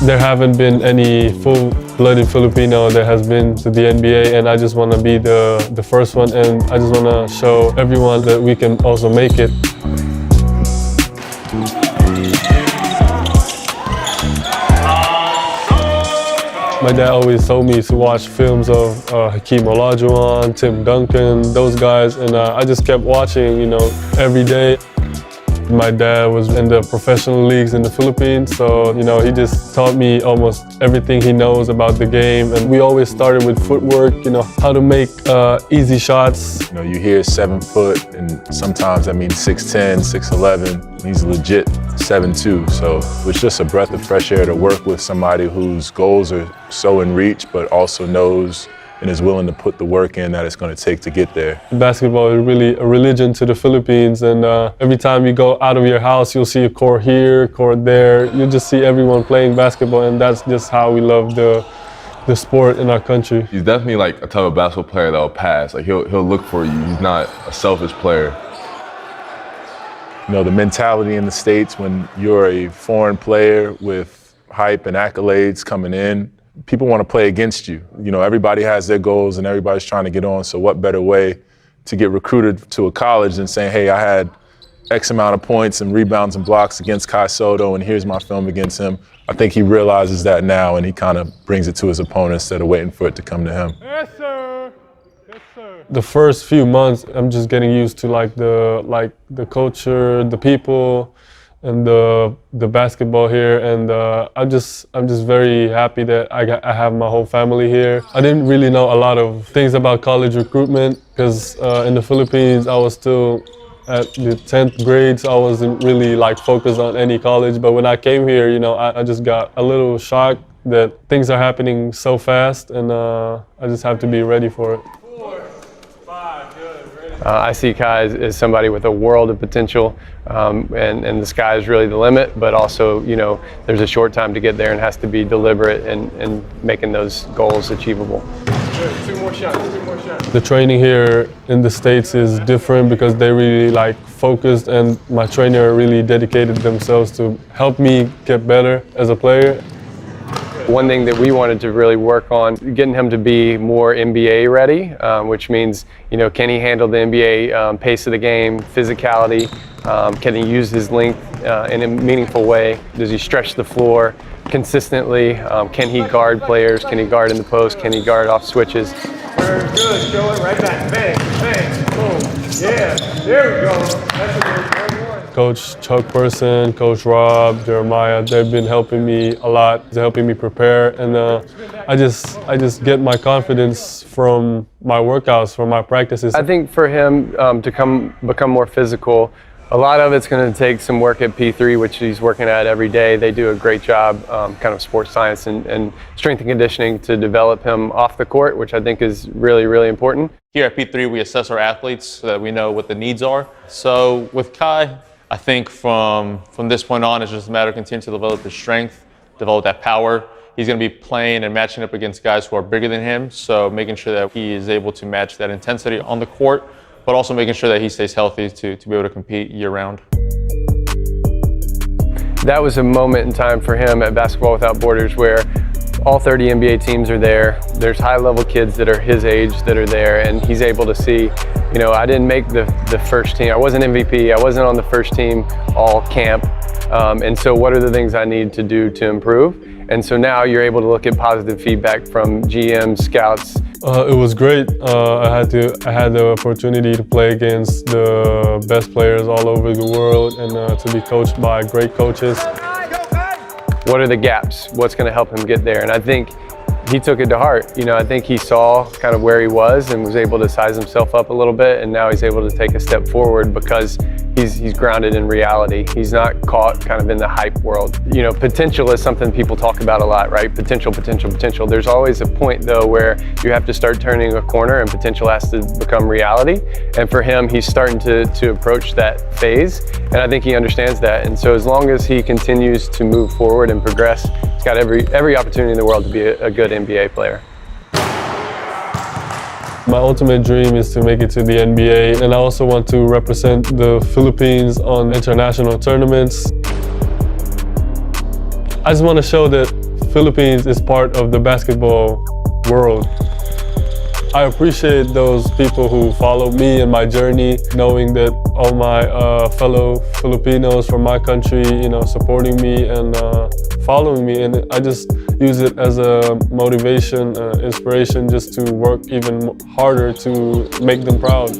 There haven't been any full-blooded Filipino that has been to the NBA, and I just want to be the first one, and I just want to show everyone that we can also make it. My dad always told me to watch films of Hakeem Olajuwon, Tim Duncan, those guys, and I just kept watching, every day. My dad was in the professional leagues in the Philippines, so he just taught me almost everything he knows about the game. And we always started with footwork, how to make easy shots. You hear 7 foot, and sometimes that means 6'10", 6'11". He's legit 7'2", so it's just a breath of fresh air to work with somebody whose goals are so in reach, but also knows and is willing to put the work in that it's going to take to get there. Basketball is really a religion to the Philippines, and every time you go out of your house, you'll see a court here, court there. You just see everyone playing basketball, and that's just how we love the sport in our country. He's definitely like a type of basketball player that will pass. Like he'll look for you. He's not a selfish player. The mentality in the States when you're a foreign player with hype and accolades coming in, people want to play against you. Everybody has their goals and everybody's trying to get on, so what better way to get recruited to a college than saying, hey, I had X amount of points and rebounds and blocks against Sotto, and here's my film against him. I think he realizes that now, and he kind of brings it to his opponent instead of waiting for it to come to him. Yes, sir. Yes, sir. The first few months, I'm just getting used to the culture, the people, and the basketball here, and I'm just very happy that I have my whole family here. I didn't really know a lot of things about college recruitment because in the Philippines I was still at the 10th grade, so I wasn't really focused on any college. But when I came here, I just got a little shocked that things are happening so fast, and I just have to be ready for it. I see Kai as somebody with a world of potential, and the sky is really the limit, but also, there's a short time to get there and has to be deliberate in making those goals achievable. Good. Two more shots. The training here in the States is different because they really focused, and my trainer really dedicated themselves to help me get better as a player. One thing that we wanted to really work on, getting him to be more NBA ready, which means, can he handle the NBA pace of the game, physicality? Can he use his length in a meaningful way? Does he stretch the floor consistently? Can he guard players? Can he guard in the post? Can he guard off switches? Very good. Show it right back. Bang, bang, boom. Yeah, there we go. That's a good one. Coach Chuck Person, Coach Rob, Jeremiah, they've been helping me a lot. They're helping me prepare, and I just get my confidence from my workouts, from my practices. I think for him to become more physical, a lot of it's going to take some work at P3, which he's working at every day. They do a great job, kind of sports science and strength and conditioning to develop him off the court, which I think is really, really important. Here at P3, we assess our athletes so that we know what the needs are. So with Kai, I think from this point on, it's just a matter of continuing to develop his strength, develop that power. He's going to be playing and matching up against guys who are bigger than him, so making sure that he is able to match that intensity on the court, but also making sure that he stays healthy to be able to compete year-round. That was a moment in time for him at Basketball Without Borders where all 30 NBA teams are there. There's high-level kids that are his age that are there, and he's able to see, I didn't make the first team. I wasn't MVP. I wasn't on the first team all camp. And so what are the things I need to do to improve? And so now you're able to look at positive feedback from GMs, scouts. It was great. I had the opportunity to play against the best players all over the world, and to be coached by great coaches. What are the gaps? What's going to help him get there? And I think he took it to heart. I think he saw kind of where he was and was able to size himself up a little bit, and now he's able to take a step forward because he's grounded in reality. He's not caught kind of in the hype world. Potential is something people talk about a lot, right? Potential, potential, potential. There's always a point though where you have to start turning a corner and potential has to become reality. And for him, he's starting to approach that phase, and I think he understands that. And so as long as he continues to move forward and progress, he's got every opportunity in the world to be a good NBA player. My ultimate dream is to make it to the NBA, and I also want to represent the Philippines on international tournaments. I just want to show that Philippines is part of the basketball world. I appreciate those people who follow me and my journey, knowing that all my fellow Filipinos from my country, supporting me and following me. And I just use it as a motivation, inspiration, just to work even harder to make them proud.